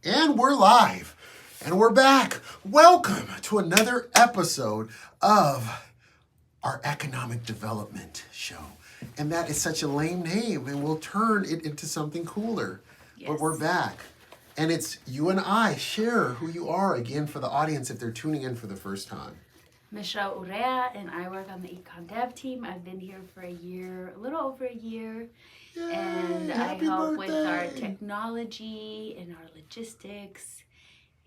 And we're live. And we're back. Welcome to another episode of our economic development show. And that is such a lame name, and we'll turn it into something cooler. Yes. But we're back. And it's you and I. Share who you are again for the audience if they're tuning in for the first time. Michelle Urea, and I work on the Econ Dev team. I've been here for a year, a little over a year. Yay, And I happy help with our birthday. technology and our logistics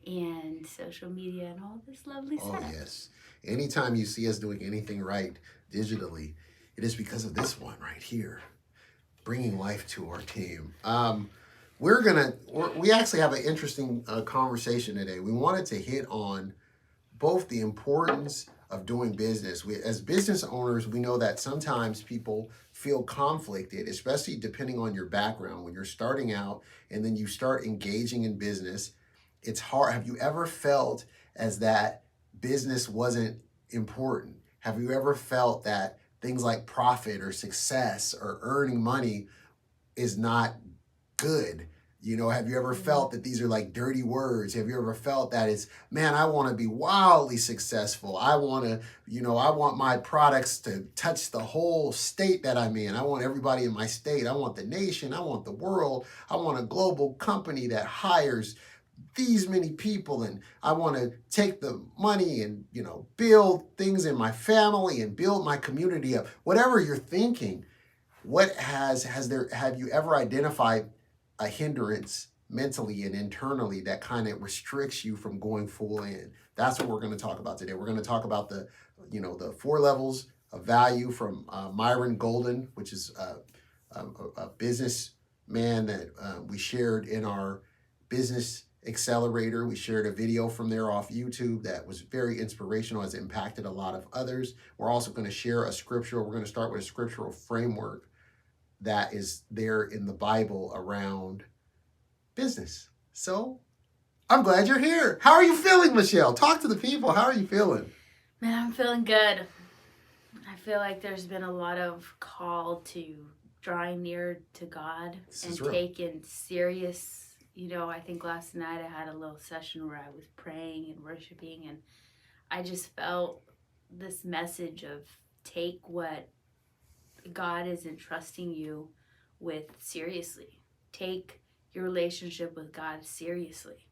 and social media and all this lovely Oh, stuff. yes. Anytime you see us doing anything right digitally, it is because of this one right here, bringing life to our team. We actually have an interesting conversation today. We wanted to hit on both the importance of doing business. As business owners, we know that sometimes people feel conflicted, especially depending on your background. When you're starting out and then you start engaging in business, it's hard. Have you ever felt as that business wasn't important? Have you ever felt that things like profit or success or earning money is not good? You know, have you ever felt that these are like dirty words? Have you ever felt that it's, man, I want to be wildly successful. I want to, I want my products to touch the whole state that I'm in. I want everybody in my state. I want the nation. I want the world. I want a global company that hires these many people, and I want to take the money and, build things in my family and build my community up. Whatever you're thinking, have you ever identified a hindrance mentally and internally that kind of restricts you from going full in? That's what we're going to talk about today. We're going to talk about the 4 levels of value from Myron Golden, which is a businessman that we shared in our business accelerator. We shared a video from there off YouTube that was very inspirational, has impacted a lot of others. We're also going to share a scripture. We're going to start with a scriptural framework that is there in the Bible around business. So I'm glad you're here. How are you feeling, Michelle? Talk to the people. How are you feeling? Man, I'm feeling good. I feel like there's been a lot of call to drawing near to God and taking serious. I think last night I had a little session where I was praying and worshiping, and I just felt this message of take what God is entrusting you with seriously. Take your relationship with God seriously.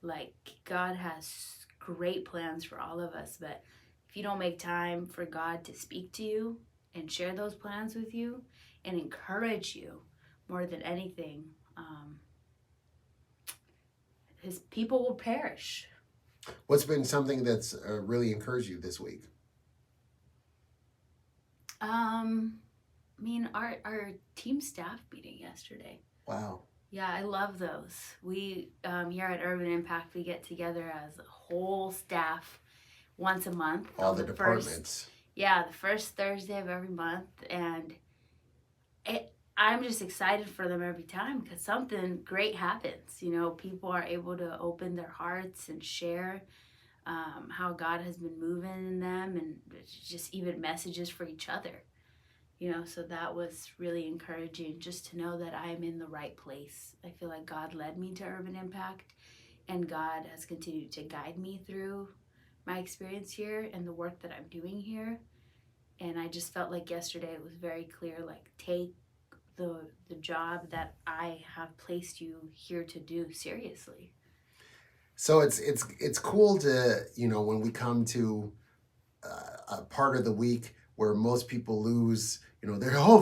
Like, God has great plans for all of us, but if you don't make time for God to speak to you and share those plans with you and encourage you more than anything, his people will perish. What's been something that's really encouraged you this week? Our team staff meeting yesterday. Wow. Yeah, I love those. We here at Urban Impact, we get together as a whole staff once a month. All the departments. The first Thursday of every month, and I'm just excited for them every time because something great happens. People are able to open their hearts and share how God has been moving in them, and just even messages for each other. So that was really encouraging, just to know that I'm in the right place. I feel like God led me to Urban Impact, and God has continued to guide me through my experience here and the work that I'm doing here. And I just felt like yesterday it was very clear, like, take the job that I have placed you here to do seriously. So it's cool to, when we come to a part of the week where most people lose,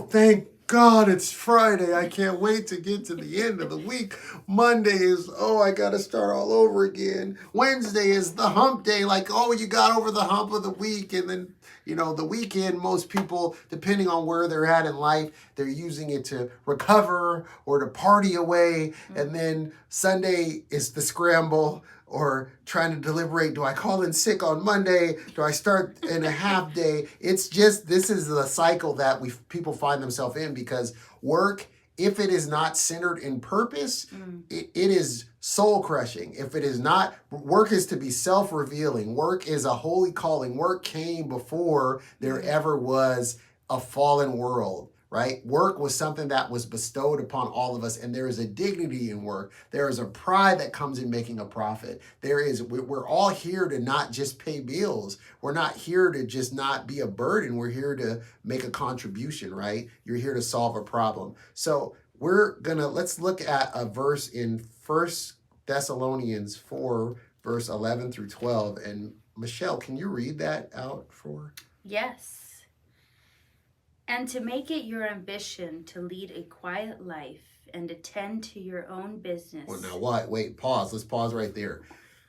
thank God it's Friday. I can't wait to get to the end of the week. Monday is, I got to start all over again. Wednesday is the hump day. Like, you got over the hump of the week. And then, the weekend, most people, depending on where they're at in life, they're using it to recover or to party away. Mm-hmm. And then Sunday is the scramble, or trying to deliberate, do I call in sick on Monday? Do I start in a half day? It's just, this is the cycle that people find themselves in, because work, if it is not centered in purpose, it is soul crushing. If it is not, work is to be self-revealing. Work is a holy calling. Work came before there ever was a fallen world, right? Work was something that was bestowed upon all of us, and there is a dignity in work. There is a pride that comes in making a profit. We're all here to not just pay bills. We're not here to just not be a burden. We're here to make a contribution, right? You're here to solve a problem. So let's look at a verse in 1 Thessalonians 4, verse 11 through 12. And Michelle, can you read that out for? Yes. And to make it your ambition to lead a quiet life and attend to your own business. Well, now what? Wait, pause. Let's pause right there.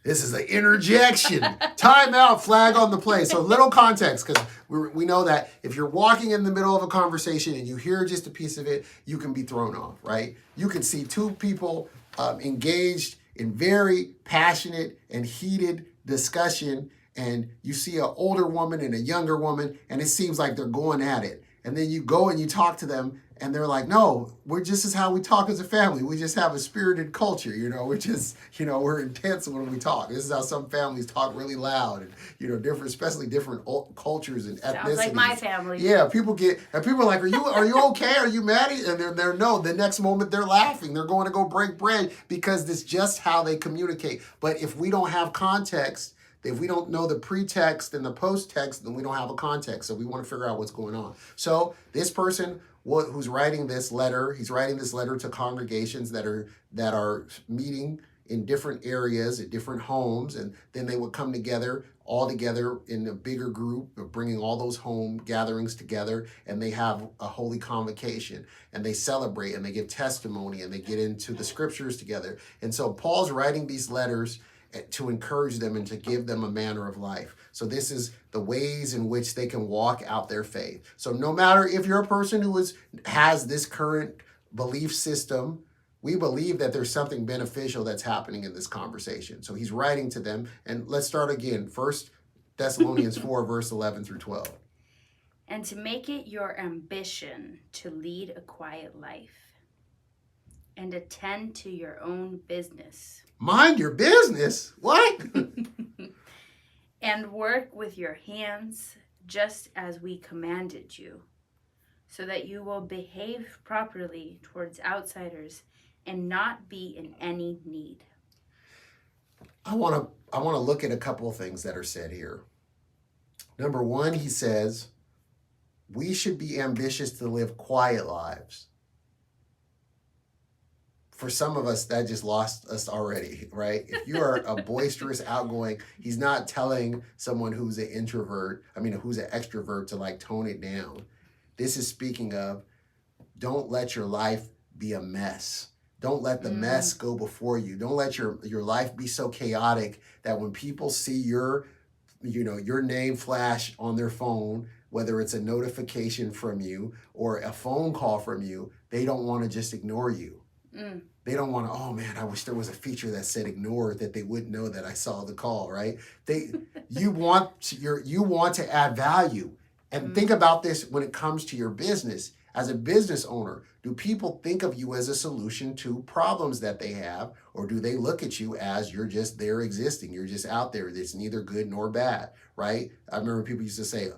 This is an interjection. Time out, flag on the play. So little context, because we know that if you're walking in the middle of a conversation and you hear just a piece of it, you can be thrown off, right? You can see two people engaged in very passionate and heated discussion, and you see an older woman and a younger woman, and it seems like they're going at it. And then you go and you talk to them, and they're like, no, this is how we talk as a family. We just have a spirited culture, we're intense when we talk. This is how some families talk really loud, and, especially different cultures and ethnicities. Sounds like my family. Yeah, people are like, are you okay? Are you mad? And they're no, the next moment they're laughing. They're going to go break bread because that's just how they communicate. But if we don't have context, if we don't know the pretext and the post-text, then we don't have a context. So we want to figure out what's going on. So this person who's writing this letter, he's writing this letter to congregations that are meeting in different areas at different homes, and then they would come together all together in a bigger group, bringing all those home gatherings together, and they have a holy convocation, and they celebrate, and they give testimony, and they get into the scriptures together. And so Paul's writing these letters to encourage them and to give them a manner of life. So this is the ways in which they can walk out their faith. So no matter if you're a person who has this current belief system, we believe that there's something beneficial that's happening in this conversation. So he's writing to them. And let's start again. 1 Thessalonians 4, verse 11 through 12. And to make it your ambition to lead a quiet life and attend to your own business. Mind your business? What? And work with your hands just as we commanded you, so that you will behave properly towards outsiders and not be in any need. I want to look at a couple of things that are said here. Number one, he says, we should be ambitious to live quiet lives. For some of us, that just lost us already, right? If you are a boisterous, outgoing, he's not telling someone who's an who's an extrovert to like tone it down. This is speaking of, don't let your life be a mess. Don't let the mess go before you. Don't let your life be so chaotic that when people see your name flash on their phone, whether it's a notification from you or a phone call from you, they don't want to just ignore you. They don't want to, oh man, I wish there was a feature that said ignore, that they wouldn't know that I saw the call, right? You want to add value. And think about this when it comes to your business. As a business owner, do people think of you as a solution to problems that they have, or do they look at you as you're just there existing? You're just out there. It's neither good nor bad, right? I remember people used to say,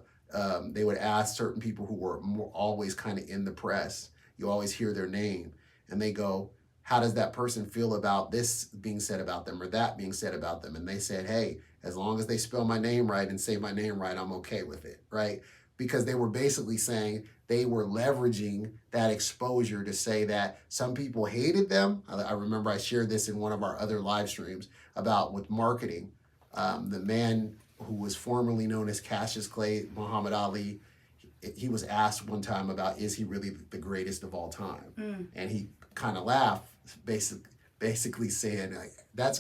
they would ask certain people who were always kind of in the press. You always hear their name. And they go, how does that person feel about this being said about them or that being said about them? And they said, hey, as long as they spell my name right and say my name right, I'm okay with it, right? Because they were basically saying they were leveraging that exposure to say that some people hated them. I remember I shared this in one of our other live streams about with marketing. The man who was formerly known as Cassius Clay, Muhammad Ali, he was asked one time about, is he really the greatest of all time? And he kind of laughed, basically saying,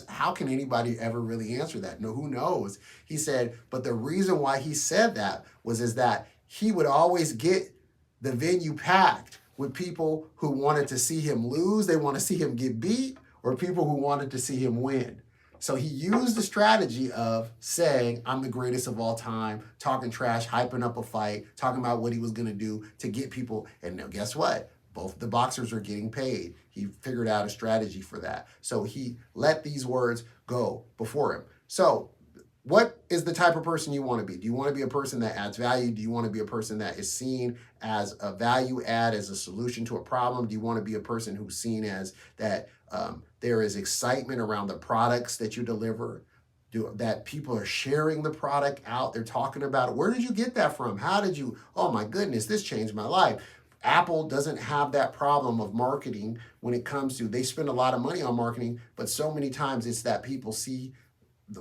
how can anybody ever really answer that? No, who knows? He said, but the reason why he said that is that he would always get the venue packed with people who wanted to see him lose, they want to see him get beat, or people who wanted to see him win. So he used the strategy of saying, I'm the greatest of all time, talking trash, hyping up a fight, talking about what he was going to do to get people. And now guess what? Both the boxers are getting paid. He figured out a strategy for that. So he let these words go before him. So what is the type of person you want to be? Do you want to be a person that adds value? Do you want to be a person that is seen as a value add, as a solution to a problem? Do you want to be a person who's seen as that there is excitement around the products that you deliver? That people are sharing the product out, they're talking about it. Where did you get that from? How did you, oh my goodness, this changed my life. Apple doesn't have that problem of marketing when it comes to, they spend a lot of money on marketing, but so many times it's that people see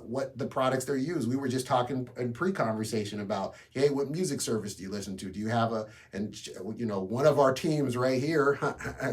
what the products they use. We were just talking in pre-conversation about, hey, what music service do you listen to? Do you have and one of our teams right here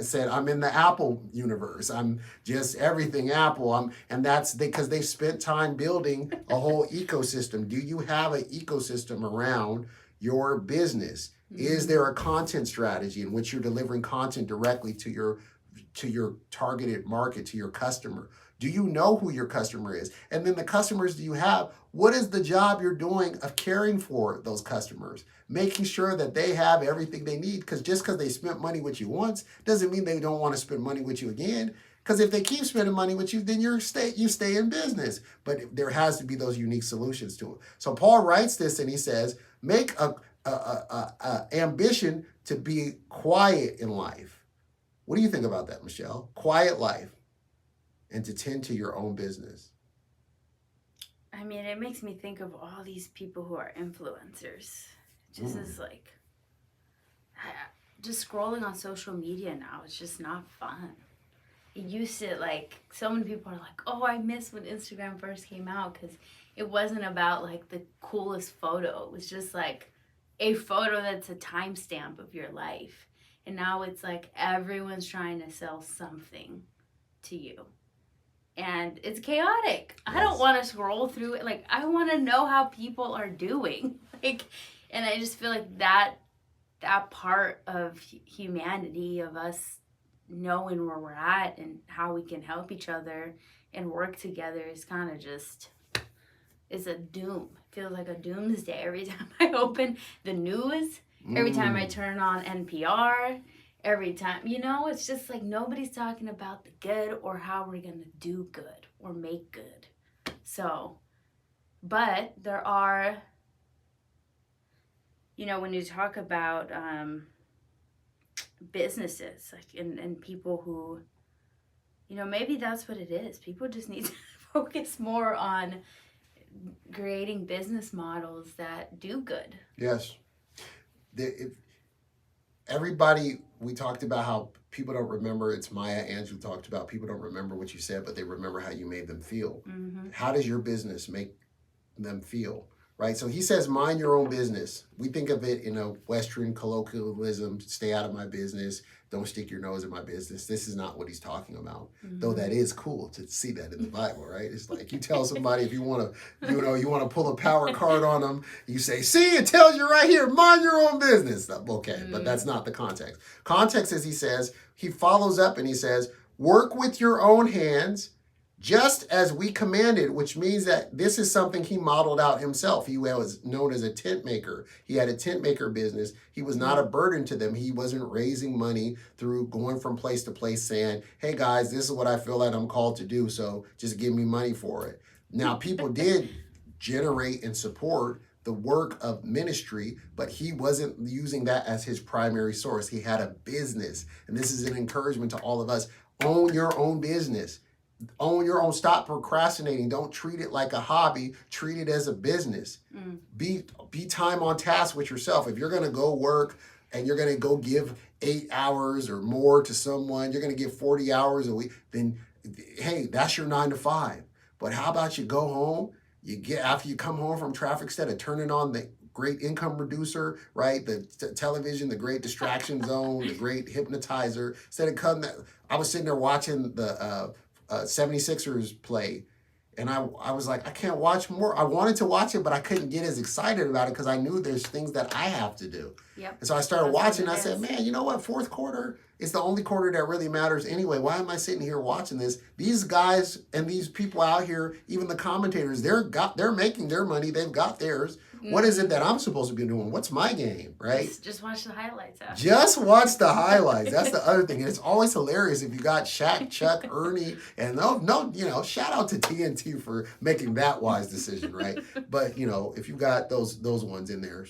said, I'm in the Apple universe. I'm just everything Apple. And that's because they spent time building a whole ecosystem. Do you have an ecosystem around your business? Is there a content strategy in which you're delivering content directly to your targeted market, to your customer? Do you know who your customer is? And then the customers do you have, what is the job you're doing of caring for those customers? Making sure that they have everything they need, because just because they spent money with you once doesn't mean they don't want to spend money with you again. Because if they keep spending money with you, then you stay in business. But there has to be those unique solutions to it. So Paul writes this and he says, make a ambition to be quiet in life. What do you think about that, Michelle? Quiet life. And to tend to your own business. I mean, it makes me think of all these people who are influencers. Just as like, just scrolling on social media now, it's just not fun. It used to, like, so many people are like, oh, I miss when Instagram first came out, because it wasn't about like the coolest photo. It was just like a photo that's a timestamp of your life. And now it's like everyone's trying to sell something to you. And it's chaotic. Yes. I don't want to scroll through it. Like, I want to know how people are doing. Like, and I just feel like that part of humanity, of us knowing where we're at and how we can help each other and work together, is kind of just, it's a doom. It feels like a doomsday every time I open the news, every time I turn on NPR. Every time, it's just like nobody's talking about the good or how we're going to do good or make good. So, but there are, when you talk about businesses, like, and people who, maybe that's what it is. People just need to focus more on creating business models that do good. Yes. Everybody, we talked about how people don't remember. It's Maya Angelou talked about people don't remember what you said, but they remember how you made them feel. Mm-hmm. How does your business make them feel, right? So he says, mind your own business. We think of it in a Western colloquialism, stay out of my business, don't stick your nose in my business. This is not what he's talking about, though that is cool to see that in the Bible, right? It's like you tell somebody, if you want to, you want to pull a power card on them, you say, see, it tells you right here, mind your own business. Okay, but that's not the context. Context is, he follows up and he says, work with your own hands, just as we commanded, which means that this is something he modeled out himself. He was known as a tent maker. He had a tent maker business. He was not a burden to them. He wasn't raising money through going from place to place saying, hey guys, this is what I feel like I'm called to do, so just give me money for it. Now, people did generate and support the work of ministry, but he wasn't using that as his primary source. He had a business. And this is an encouragement to all of us. Own your own business. Own your own. Stop procrastinating. Don't treat it like a hobby. Treat it as a business. Be time on task with yourself. If you're going to go work and you're going to go give 8 hours or more to someone, you're going to give 40 hours a week, then hey, that's your 9 to 5. But how about you go home? After you come home from traffic, instead of turning on the great income reducer, right? The television, the great distraction zone, the great hypnotizer. Instead of I was sitting there watching the 76ers play, and I was like, I can't watch more. I wanted to watch it, but I couldn't get as excited about it because I knew there's things that I have to do. Yep. And so I started watching. I said, man, you know what? Fourth quarter is the only quarter that really matters anyway. Why am I sitting here watching this? These guys and these people out here, even the commentators, they're making their money. They've got theirs. What is it that I'm supposed to be doing? What's my game, right? Just watch the highlights after. Just watch the highlights. That's the other thing. And it's always hilarious if you got Shaq, Chuck, Ernie, and shout out to TNT for making that wise decision, right? But, if you got those ones in there.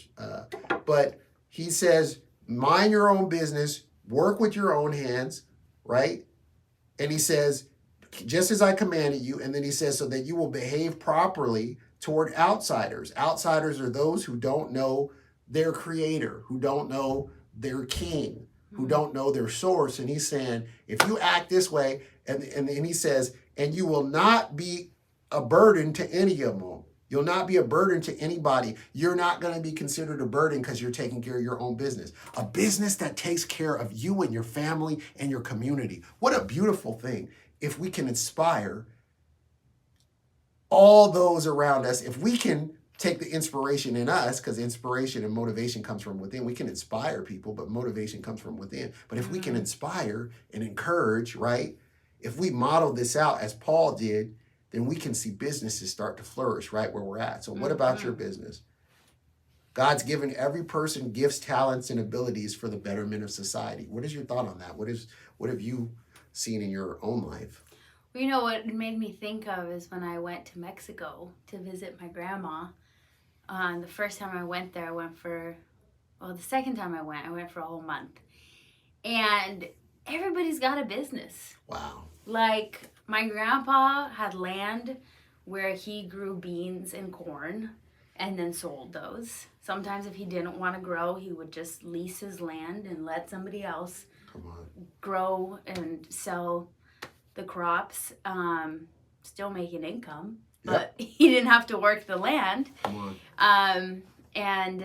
But he says, mind your own business, work with your own hands, right? And he says, just as I commanded you. And then he says, so that you will behave properly toward outsiders. Outsiders are those who don't know their creator, who don't know their king, who don't know their source. And he's saying, if you act this way, and he says, and you will not be a burden to any of them. You'll not be a burden to anybody. You're not going to be considered a burden because you're taking care of your own business. A business that takes care of you and your family and your community. What a beautiful thing. If we can inspire all those around us, if we can take the inspiration in us, because inspiration and motivation comes from within. We can inspire people, but motivation comes from within. But if we can inspire and encourage, right? If we model this out as Paul did, then we can see businesses start to flourish right where we're at. So what about your business? God's given every person gifts, talents, and abilities for the betterment of society. What is your thought on that? What have you seen in your own life? Well, what it made me think of is when I went to Mexico to visit my grandma. The first time I went there, the second time I went for a whole month. And everybody's got a business. Wow. Like, my grandpa had land where he grew beans and corn and then sold those. Sometimes if he didn't want to grow, he would just lease his land and let somebody else grow and sell the crops, still making income. But he didn't have to work the land. And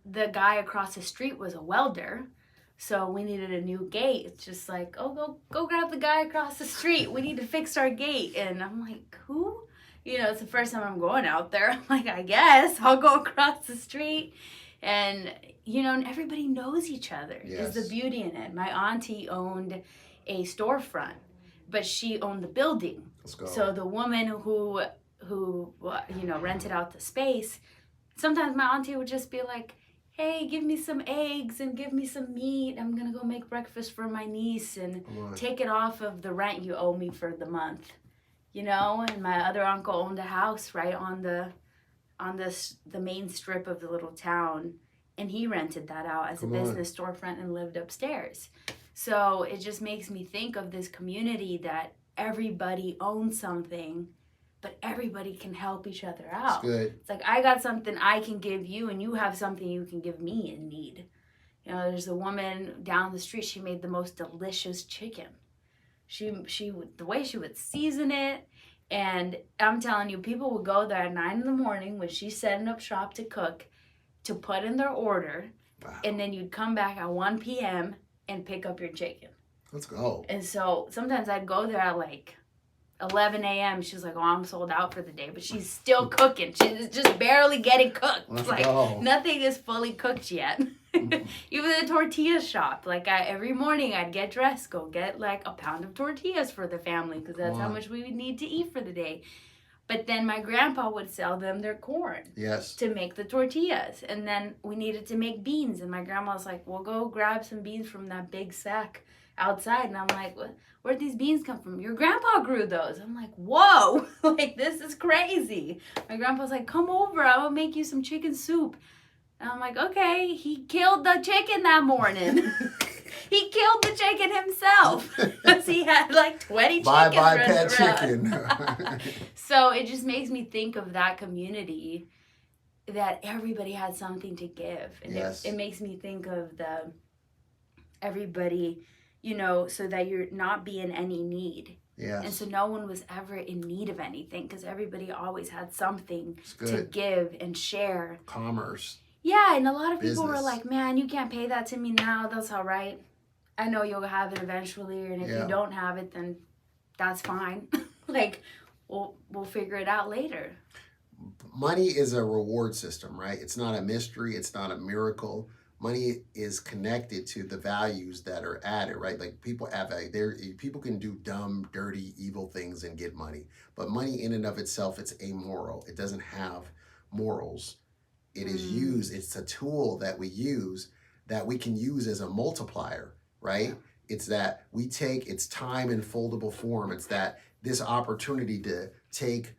the guy across the street was a welder. So we needed a new gate. It's just like, go grab the guy across the street. We need to fix our gate. And I'm like, who? It's the first time I'm going out there. I'm like, I guess I'll go across the street. And, and everybody knows each other. Yes. Is the beauty in it. My auntie owned a storefront, but she owned the building. Let's go. So the woman who rented out the space, sometimes my auntie would just be like, hey, give me some eggs and give me some meat. I'm going to go make breakfast for my niece and take it off of the rent you owe me for the month. And my other uncle owned a house right on the main strip of the little town. And he rented that out as a business storefront and lived upstairs. So it just makes me think of this community that everybody owns something, but everybody can help each other out. That's good. It's like, I got something I can give you, and you have something you can give me in need. There's a woman down the street, she made the most delicious chicken. She would, the way she would season it, and I'm telling you, people would go there at 9 a.m. when she's setting up shop to cook, to put in their order, and then you'd come back at 1 p.m. and pick up your chicken. Let's go. And so sometimes I'd go there at 11 a.m. She's like, I'm sold out for the day, but she's still cooking. She's just barely getting cooked. Let's go. Nothing is fully cooked yet. Even the tortilla shop, every morning I'd get dressed, go get a pound of tortillas for the family, because that's how much we would need to eat for the day. But then my grandpa would sell them their corn to make the tortillas. And then we needed to make beans. And my grandma was like, well, go grab some beans from that big sack outside. And I'm like, where'd these beans come from? Your grandpa grew those. I'm like, whoa, this is crazy. My grandpa's like, come over, I will make you some chicken soup. And I'm like, okay. He killed the chicken that morning. He killed the chicken himself because he had 20 chickens. Bye, pet chicken. So it just makes me think of that community, that everybody has something to give. And it makes me think of everybody, so that you're not be in any need. Yes. And so no one was ever in need of anything, because everybody always had something to give and share. Commerce. Yeah, and a lot of people were like, man, you can't pay that to me now. That's all right. I know you'll have it eventually, and if you don't have it, then that's fine. We'll figure it out later. Money is a reward system, right? It's not a mystery. It's not a miracle. Money is connected to the values that are added, right? People have people can do dumb, dirty, evil things and get money. But money in and of itself, it's amoral. It doesn't have morals. It is used, it's a tool that we use that we can use as a multiplier, right? It's that we take its time in foldable form. It's that this opportunity to take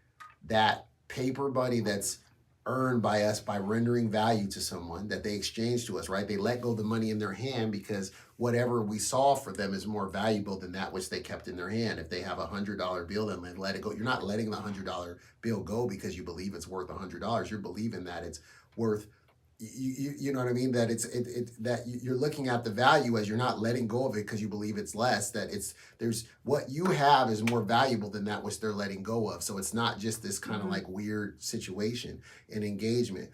that paper money that's earned by us by rendering value to someone that they exchange to us, right? They let go of the money in their hand because whatever we solve for them is more valuable than that which they kept in their hand. If they have $100 bill, then they let it go. You're not letting the $100 bill go because you believe it's worth $100. You're believing that it's worth, you know what I mean? That that you're looking at the value as you're not letting go of it because you believe it's less. That there's what you have is more valuable than that which they're letting go of. So it's not just this kind of like weird situation and engagement.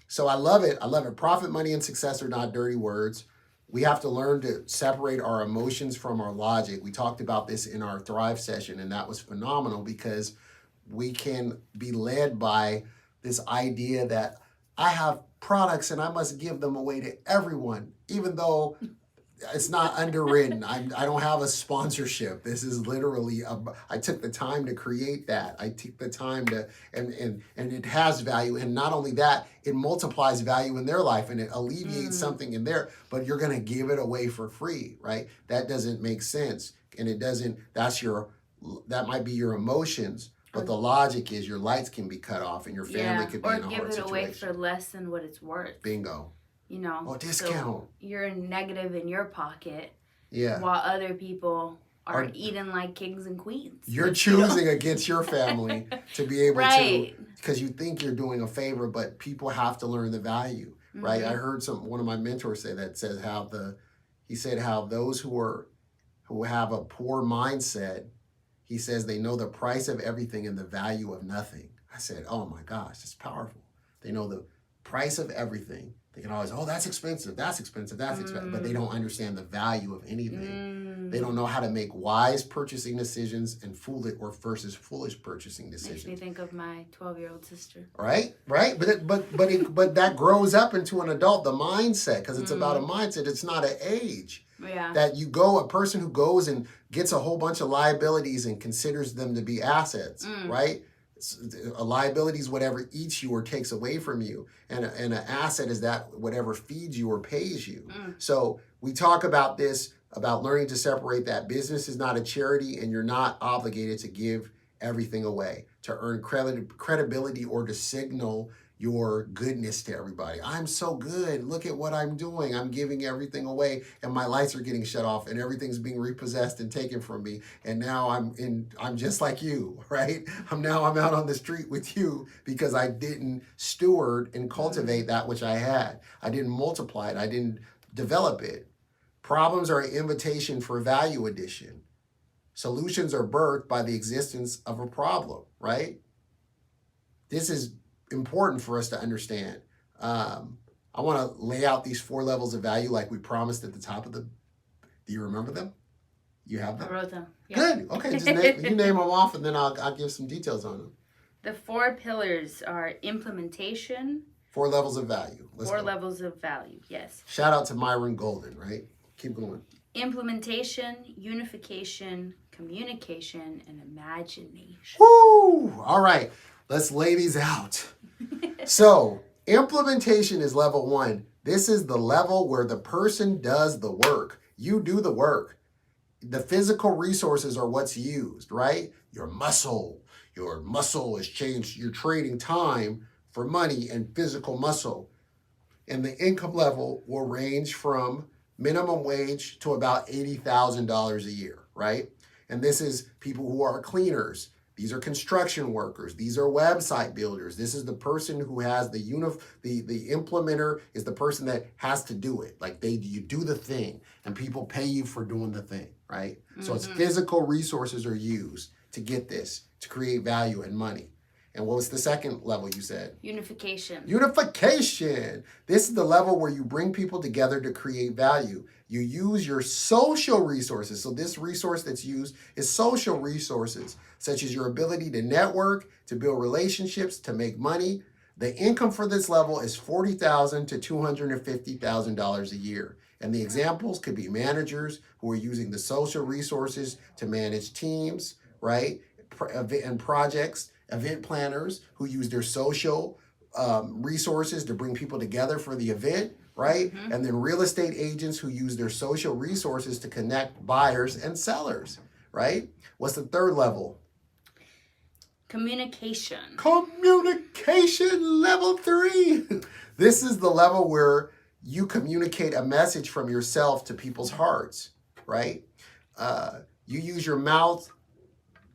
So I love it. I love it. Profit, money, and success are not dirty words. We have to learn to separate our emotions from our logic. We talked about this in our Thrive session, and that was phenomenal because we can be led by this idea that I have products and I must give them away to everyone, even though it's not underwritten. I don't have a sponsorship. This is literally, I took the time to create that. I took the time to, and it has value. And not only that, it multiplies value in their life and it alleviates something in there, but you're going to give it away for free, right? That doesn't make sense. And it doesn't, that might be your emotions. But the logic is your lights can be cut off and your family could be in a hard situation. Or give it away for less than what it's worth. Bingo. You know. Oh, discount. So you're negative in your pocket. Yeah. While other people are eating like kings and queens. You're choosing against your family to be able to, because you think you're doing a favor, but people have to learn the value, right? I heard one of my mentors say that, says how those who have a poor mindset, he says they know the price of everything and the value of nothing. I said, oh my gosh, that's powerful. They know the price of everything. They can always, that's expensive, that's expensive, that's expensive. But they don't understand the value of anything. They don't know how to make wise purchasing decisions and versus foolish purchasing decisions. Makes me think of my 12-year-old sister. Right. But that grows up into an adult, the mindset, because it's about a mindset. It's not an age. Yeah. That a person who goes and gets a whole bunch of liabilities and considers them to be assets, right? A liability is whatever eats you or takes away from you. And an asset is that whatever feeds you or pays you. So we talk about this, about learning to separate that. Business is not a charity and you're not obligated to give everything away, to earn credibility or to signal your goodness to everybody. I'm so good. Look at what I'm doing. I'm giving everything away and my lights are getting shut off and everything's being repossessed and taken from me. And now I'm just like you, right? I'm out on the street with you because I didn't steward and cultivate that which I had. I didn't multiply it. I didn't develop it. Problems are an invitation for value addition. Solutions are birthed by the existence of a problem, right? This is important for us to understand. I want to lay out these 4 levels of value like we promised at the top of do you remember them? You have them? I wrote them. Yeah. Good. Okay, just name them off and then I'll give some details on them. The 4 pillars are implementation. 4 levels of value. Four levels of value, yes. Shout out to Myron Golden, right? Keep going. Implementation, unification, communication, and imagination. Woo! All right. Let's lay these out. So, implementation is level 1. This is the level where the person does the work. You do the work. The physical resources are what's used, right? Your muscle is changed. You're trading time for money and physical muscle. And the income level will range from minimum wage to about $80,000 a year, right? And this is people who are cleaners. These are construction workers. These are website builders. This is the person who has the implementer is the person that has to do it. Like you do the thing and people pay you for doing the thing, right? So it's physical resources are used to get this, to create value and money. And what was the second level you said? Unification. Unification. This is the level where you bring people together to create value. You use your social resources. So this resource that's used is social resources, such as your ability to network, to build relationships, to make money. The income for this level is $40,000 to $250,000 a year. And the examples could be managers who are using the social resources to manage teams, right? And projects. Event planners who use their social resources to bring people together for the event, right? Mhm. And then real estate agents who use their social resources to connect buyers and sellers, right? What's the third level? Communication. Communication level 3. This is the level where you communicate a message from yourself to people's hearts, right? You use your mouth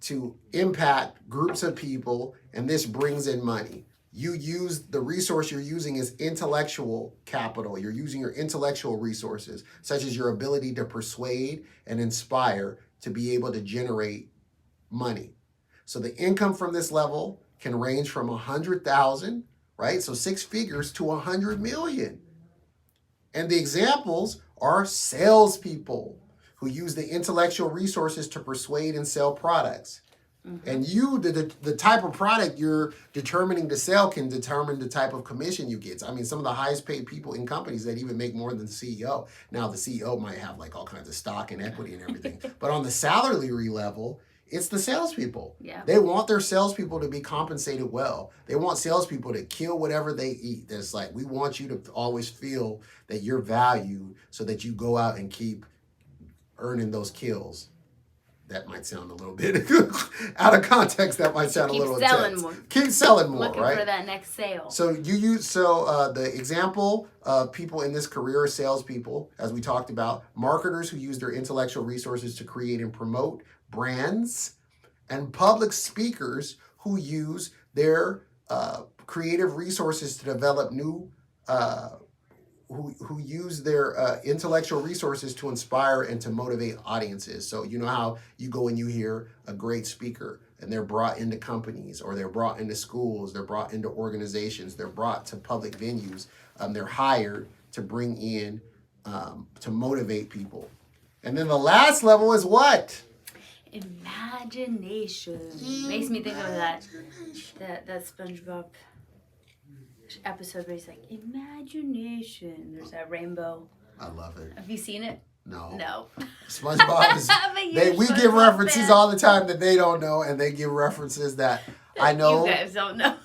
to impact groups of people, and this brings in money. You use the resource you're using is intellectual capital. You're using your intellectual resources, such as your ability to persuade and inspire to be able to generate money. So the income from this level can range from 100,000, right? So 6 figures to 100 million. And the examples are salespeople who use the intellectual resources to persuade and sell products. Mm-hmm. And you, the type of product you're determining to sell can determine the type of commission you get. I mean, some of the highest paid people in companies that even make more than the CEO. Now, the CEO might have like all kinds of stock and equity and everything. But on the salary level, it's the salespeople. Yeah. They want their salespeople to be compensated well. They want salespeople to kill whatever they eat. That's like, we want you to always feel that you're valued so that you go out and keep earning those kills. That might sound a little bit out of context. That might sound a little intense. Keep selling more, looking right? For that next sale. So the example of people in this career are salespeople, as we talked about, marketers who use their intellectual resources to create and promote brands, and public speakers who use their creative resources to develop new who use their intellectual resources to inspire and to motivate audiences. So you know how you go and you hear a great speaker and they're brought into companies, or they're brought into schools, they're brought into organizations, they're brought to public venues, they're hired to bring in, to motivate people. And then the last level is what? Imagination. Makes me think of that SpongeBob episode where he's like, imagination. There's that rainbow. I love it. Have you seen it? No. SpongeBob is. We SpongeBob give references fan. all the time that they don't know, and they give references that I know. You guys don't know.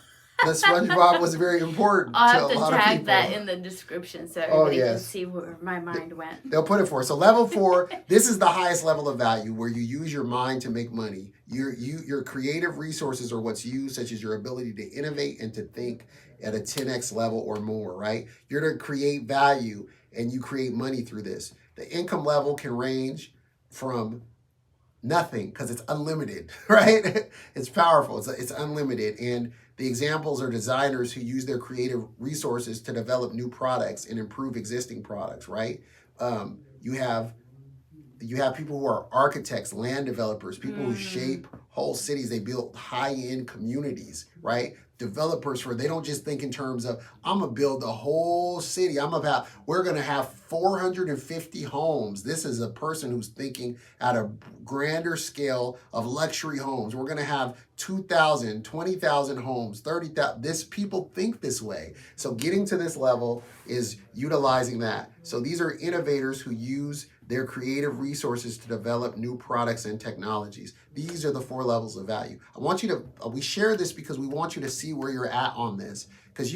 That SpongeBob was very important to a lot of people. I'll have to tag that in the description so everybody can see where my mind went. They'll put it for. So level 4, this is the highest level of value, where you use your mind to make money. Your creative resources are what's used, such as your ability to innovate and to think at a 10x level or more, right? You're to create value, and you create money through this. The income level can range from nothing, because it's unlimited, right? It's powerful. It's unlimited. And the examples are designers who use their creative resources to develop new products and improve existing products, right? You have people who are architects, land developers, people who shape whole cities. They build high-end communities, right? Developers they don't just think in terms of, I'm going to build the whole city. We're going to have 450 homes. This is a person who's thinking at a grander scale of luxury homes. We're going to have 2,000, 20,000 homes, 30,000. People think this way. So getting to this level is utilizing that. So these are innovators who use their creative resources to develop new products and technologies. These are the 4 levels of value. I want you to, we share this because we want you to see where you're at on this. Because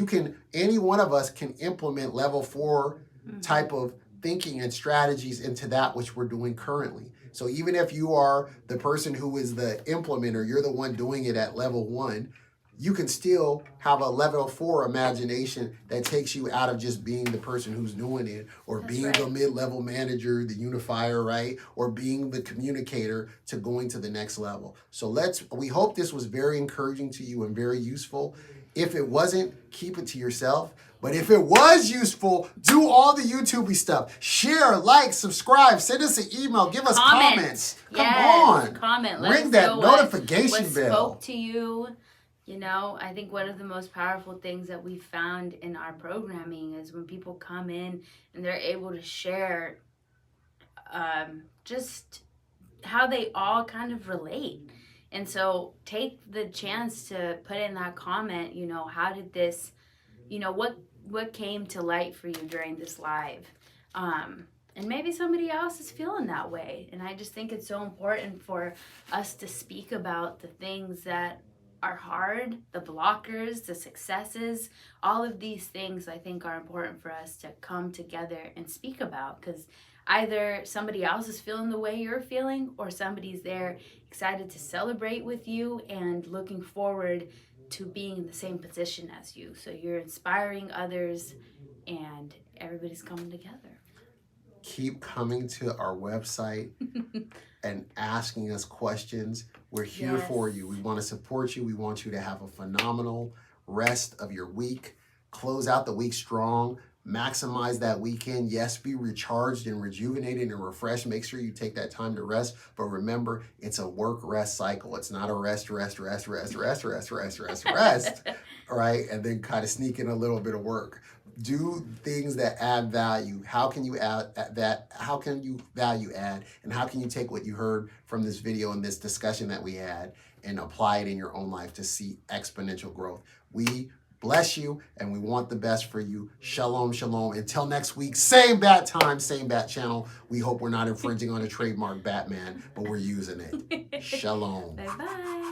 any one of us can implement level 4 type of thinking and strategies into that which we're doing currently. So even if you are the person who is the implementer, you're the one doing it at level 1, you can still have a level 4 imagination that takes you out of just being the person who's doing it, or being the mid-level manager, the unifier, right? Or being the communicator to going to the next level. So we hope this was very encouraging to you and very useful. If it wasn't, keep it to yourself. But if it was useful, do all the YouTube-y stuff. Share, like, subscribe, send us an email, give us comments. Come on. Comment. Ring that notification bell. What spoke to you. You know, I think one of the most powerful things that we found in our programming is when people come in and they're able to share just how they all kind of relate. And so take the chance to put in that comment, you know, how did this, you know, what came to light for you during this live? And maybe somebody else is feeling that way. And I just think it's so important for us to speak about the things that are hard, the blockers, the successes, all of these things I think are important for us to come together and speak about, because either somebody else is feeling the way you're feeling, or somebody's there excited to celebrate with you and looking forward to being in the same position as you. So you're inspiring others and everybody's coming together. Keep coming to our website and asking us questions. We're here for you. We want to support you. We want you to have a phenomenal rest of your week. Close out the week strong. Maximize that weekend. Yes, be recharged and rejuvenated and refreshed. Make sure you take that time to rest. But remember, it's a work-rest cycle. It's not a rest. All right? And then kind of sneak in a little bit of work. Do things that add value. How can you add that? How can you value add? And how can you take what you heard from this video and this discussion that we had and apply it in your own life to see exponential growth? We bless you and we want the best for you. Shalom, shalom. Until next week, same bat time, same bat channel. We hope we're not infringing on a trademark, Batman, but we're using it. Shalom. Bye-bye.